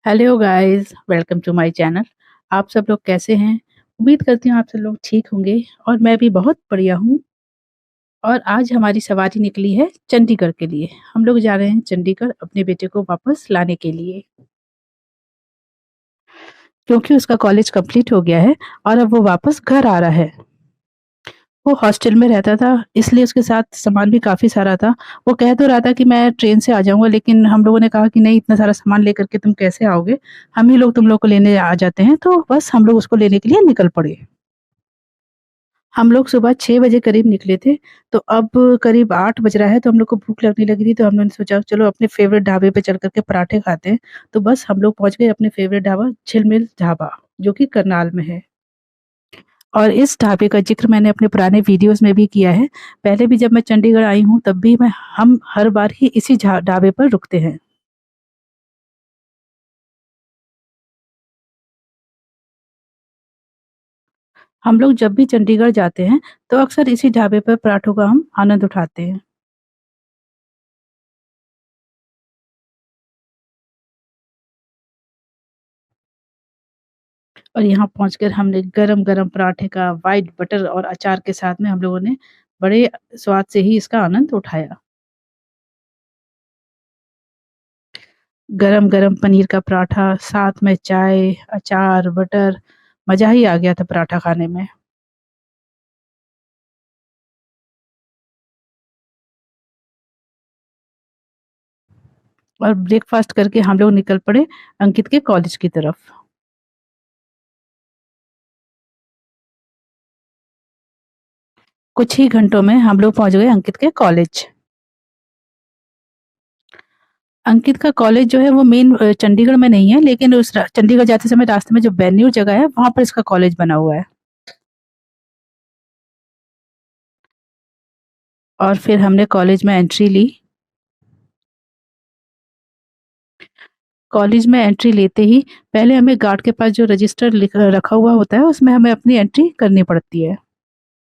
Hello guys, welcome to my channel. आप सब लोग कैसे हैं? उम्मीद करती हूँ आप सब लोग ठीक होंगे और मैं भी बहुत बढ़िया हूँ। और आज हमारी सवारी निकली है चंडीगढ़ के लिए। हम लोग जा रहे हैं चंडीगढ़ अपने बेटे को वापस लाने के लिए, क्योंकि उसका कॉलेज कंप्लीट हो गया है और अब वो वापस घर आ रहा है। वो हॉस्टल में रहता था, इसलिए उसके साथ सामान भी काफ़ी सारा था। वो कह तो रहा था कि मैं ट्रेन से आ जाऊँगा, लेकिन हम लोगों ने कहा कि नहीं, इतना सारा सामान लेकर के तुम कैसे आओगे? हम ही लोग तुम लोग को लेने आ जाते हैं। तो बस हम लोग उसको लेने के लिए निकल पड़े। हम लोग सुबह 6 बजे करीब निकले थे, तो अब करीब 8 बज रहा है, तो हम लोग को भूख लगने लगी थी, तो हम लोगों ने सोचा चलो अपने फ़ेवरेट ढाबे पे चल कर के पराठे खाते हैं। तो बस हम लोग पहुँच गए अपने फ़ेवरेट ढाबा झिलमिल ढाबा, जो कि करनाल में है। और इस ढाबे का ज़िक्र मैंने अपने पुराने वीडियोज़ में भी किया है। पहले भी जब मैं चंडीगढ़ आई हूँ, तब भी हम हर बार ही इसी ढाबे पर रुकते हैं। हम लोग जब भी चंडीगढ़ जाते हैं, तो अक्सर इसी ढाबे पर पराठों का हम आनंद उठाते हैं। और यहाँ पहुँचकर हमने गरम-गरम पराठे का व्हाइट बटर और अचार के साथ में हम लोगों ने बड़े स्वाद से ही इसका आनंद उठाया। गरम-गरम पनीर का पराठा, साथ में चाय, अचार, बटर, मज़ा ही आ गया था पराठा खाने में। और ब्रेकफ़ास्ट करके हम लोग निकल पड़े अंकित के कॉलेज की तरफ। कुछ ही घंटों में हम लोग पहुँच गए अंकित के कॉलेज। अंकित का कॉलेज जो है वो मेन चंडीगढ़ में नहीं है, लेकिन उस चंडीगढ़ जाते समय रास्ते में जो बेन्यूर जगह है, वहाँ पर इसका कॉलेज बना हुआ है। और फिर हमने कॉलेज में एंट्री ली। कॉलेज में एंट्री लेते ही पहले हमें गार्ड के पास जो रजिस्टर रखा हुआ होता है, उसमें हमें अपनी एंट्री करनी पड़ती है।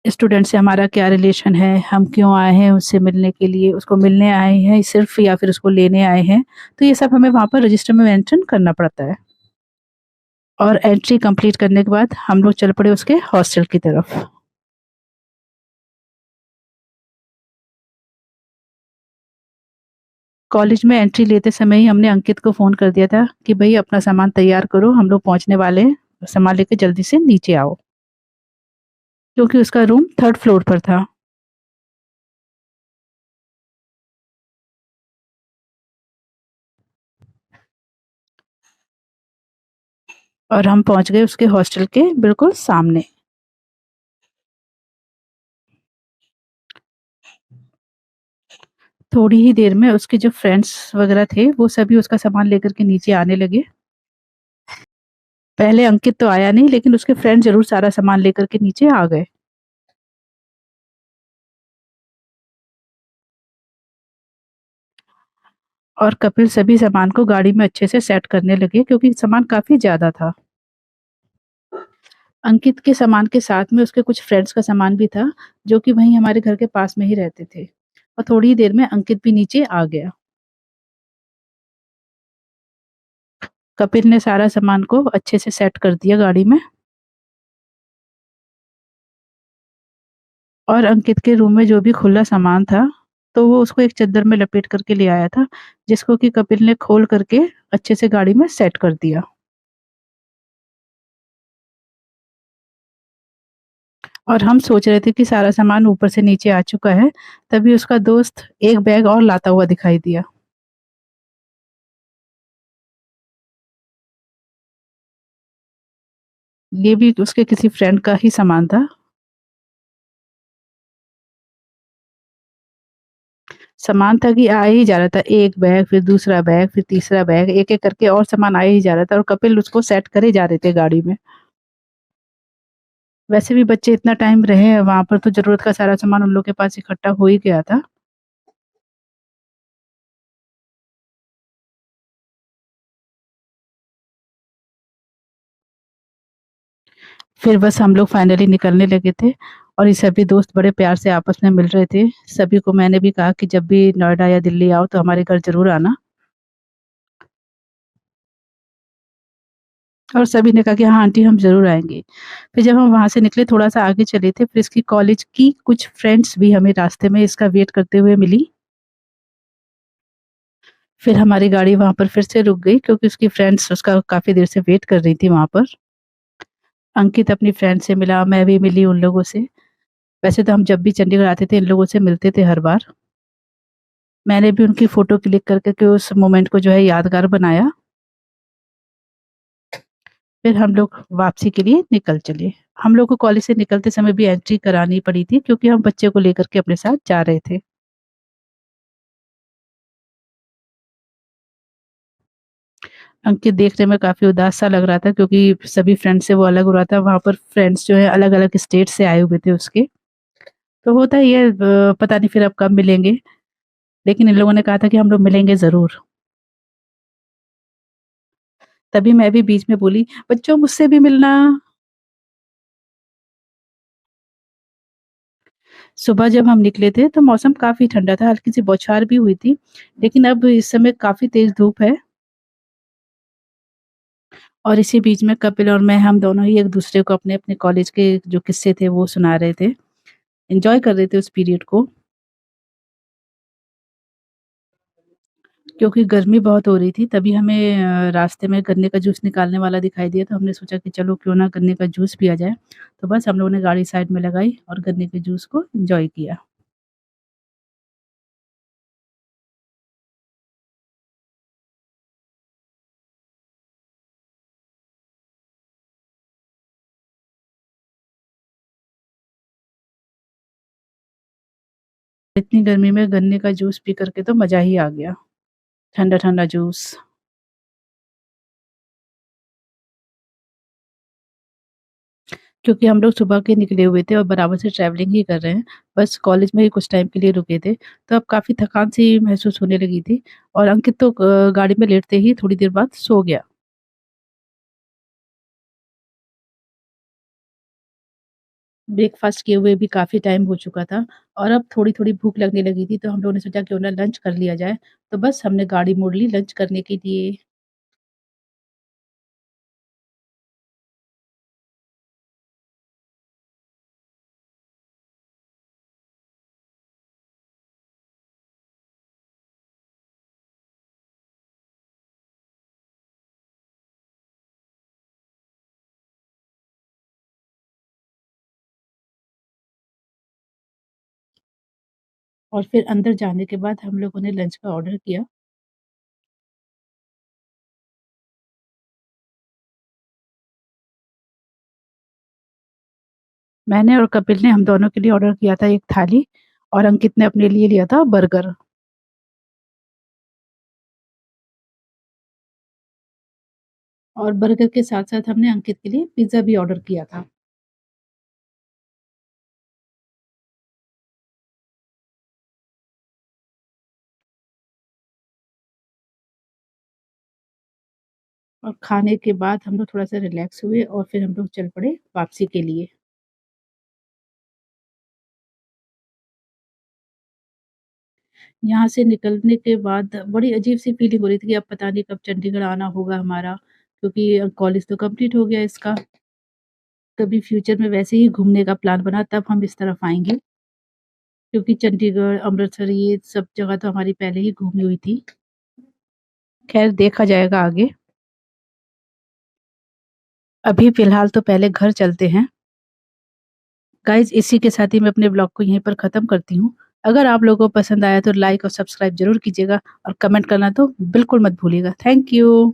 स्टूडेंट से हमारा क्या रिलेशन है, हम क्यों आए हैं उससे मिलने के लिए, उसको मिलने आए हैं सिर्फ या फिर उसको लेने आए हैं, तो ये सब हमें वहाँ पर रजिस्टर में मेंशन करना पड़ता है। और एंट्री कंप्लीट करने के बाद हम लोग चल पड़े उसके हॉस्टल की तरफ। कॉलेज में एंट्री लेते समय ही हमने अंकित को फ़ोन कर दिया था कि भई अपना सामान तैयार करो, हम लोग पहुँचने वाले हैं, सामान लेके जल्दी से नीचे आओ। क्योंकि उसका रूम 3rd फ्लोर पर था। और हम पहुँच गए उसके हॉस्टल के बिल्कुल सामने। थोड़ी ही देर में उसके जो फ्रेंड्स वगैरह थे, वो सभी उसका सामान लेकर के नीचे आने लगे। पहले अंकित तो आया नहीं, लेकिन उसके फ्रेंड ज़रूर सारा सामान लेकर के नीचे आ गए। और कपिल सभी सामान को गाड़ी में अच्छे से सेट करने लगे, क्योंकि सामान काफ़ी ज़्यादा था। अंकित के सामान के साथ में उसके कुछ फ्रेंड्स का सामान भी था, जो कि वहीं हमारे घर के पास में ही रहते थे। और थोड़ी ही देर में अंकित भी नीचे आ गया। कपिल ने सारा सामान को अच्छे से सेट कर दिया गाड़ी में। और अंकित के रूम में जो भी खुला सामान था, तो वो उसको एक चद्दर में लपेट करके ले आया था, जिसको कि कपिल ने खोल करके अच्छे से गाड़ी में सेट कर दिया। और हम सोच रहे थे कि सारा सामान ऊपर से नीचे आ चुका है, तभी उसका दोस्त एक बैग और लाता हुआ दिखाई दिया। ये भी उसके किसी फ्रेंड का ही सामान था। सामान था कि आ ही जा रहा था, एक बैग, फिर दूसरा बैग, फिर तीसरा बैग, एक-एक करके और सामान आ ही जा रहा था, और कपिल उसको सेट करे जा रहे थे गाड़ी में। वैसे भी बच्चे इतना टाइम रहे हैं वहाँ पर, तो ज़रूरत का सारा सामान उन लोग के पास इकट्ठा हो ही गया था। फिर बस हम लोग फाइनली निकलने लगे थे, और ये सभी दोस्त बड़े प्यार से आपस में मिल रहे थे। सभी को मैंने भी कहा कि जब भी नोएडा या दिल्ली आओ तो हमारे घर ज़रूर आना। और सभी ने कहा कि हाँ आंटी हम ज़रूर आएँगे। फिर जब हम वहाँ से निकले थोड़ा-सा आगे चले थे, फिर इसकी कॉलेज की कुछ फ्रेंड्स भी हमें रास्ते में इसका वेट करते हुए मिली। फिर हमारी गाड़ी वहाँ पर फिर से रुक गई क्योंकि उसकी फ्रेंड्स उसका काफ़ी देर से वेट कर रही थी वहाँ पर। अंकित अपनी फ्रेंड से मिला, मैं भी मिली उन लोगों से। वैसे तो हम जब भी चंडीगढ़ आते थे इन लोगों से मिलते थे हर बार। मैंने भी उनकी फ़ोटो क्लिक कर कर के उस मोमेंट को जो है यादगार बनाया। फिर हम लोग वापसी के लिए निकल चले। हम लोग को कॉलेज से निकलते समय भी एंट्री करानी पड़ी थी क्योंकि हम बच्चे को लेकर के अपने साथ जा रहे थे। अंकित देखने में काफ़ी उदास सा लग रहा था क्योंकि सभी फ्रेंड से वो अलग हो रहा था। वहाँ पर फ्रेंड्स जो है अलग-अलग स्टेट से आए हुए थे उसके। तो होता ही है पता नहीं फिर अब कब मिलेंगे। लेकिन इन लोगों ने कहा था कि हम लोग मिलेंगे ज़रूर। तभी मैं भी बीच में बोली, "बच्चों मुझसे भी मिलना।" सुबह जब हम निकले थे तो मौसम काफ़ी ठंडा था, हल्की-सी बौछार भी हुई थी। लेकिन अब इस समय काफ़ी तेज़ धूप है और इसी बीच में कपिल और मैं हम दोनों ही एक-दूसरे को अपने-अपने कॉलेज के जो किस्से थे वो सुना रहे थे। एन्जॉय कर रहे थे उस पीरियड को क्योंकि गर्मी बहुत हो रही थी। तभी हमें रास्ते में गन्ने का जूस निकालने वाला दिखाई दिया तो हमने सोचा कि चलो क्यों ना गन्ने का जूस पिया जाए। तो बस हम लोगों ने गाड़ी साइड में लगाई और गन्ने के जूस को एन्जॉय किया। इतनी गर्मी में गन्ने का जूस पी कर के तो मज़ा ही आ गया। ठंडा-ठंडा जूस। क्योंकि हम लोग सुबह के निकले हुए थे और बराबर से ट्रैवलिंग ही कर रहे हैं। बस कॉलेज में ही कुछ टाइम के लिए रुके थे, तो अब काफ़ी थकान-सी महसूस होने लगी थी और अंकित तो गाड़ी में लेटते ही थोड़ी देर बाद सो गया। ब्रेकफ़ास्ट किए हुए भी काफ़ी टाइम हो चुका था और अब थोड़ी-थोड़ी भूख लगने लगी थी, तो हम लोगों ने सोचा क्यों ना लंच कर लिया जाए। तो बस हमने गाड़ी मोड़ ली लंच करने के लिए। और फिर अंदर जाने के बाद हम लोगों ने लंच का ऑर्डर किया। मैंने और कपिल ने हम दोनों के लिए ऑर्डर किया था 1 थाली और अंकित ने अपने लिए लिया था बर्गर। और बर्गर के साथ-साथ हमने अंकित के लिए पिज़्ज़ा भी ऑर्डर किया था। और खाने के बाद हम लोग थोड़ा-सा रिलैक्स हुए और फिर हम लोग चल पड़े वापसी के लिए। यहाँ से निकलने के बाद बड़ी अजीब-सी फीलिंग हो रही थी कि अब पता नहीं कब चंडीगढ़ आना होगा हमारा, क्योंकि कॉलेज तो कंप्लीट हो गया इसका। कभी फ्यूचर में वैसे ही घूमने का प्लान बना तब हम इस तरफ आएँगे, क्योंकि चंडीगढ़, अमृतसर ये सब जगह तो हमारी पहले ही घूमी हुई थी। खैर देखा जाएगा आगे। अभी फ़िलहाल तो पहले घर चलते हैं। गाइज़ इसी के साथ ही मैं अपने ब्लॉग को यहीं पर ख़त्म करती हूँ। अगर आप लोगों को पसंद आया तो लाइक और सब्सक्राइब ज़रूर कीजिएगा और कमेंट करना तो बिल्कुल मत भूलिएगा। Thank you.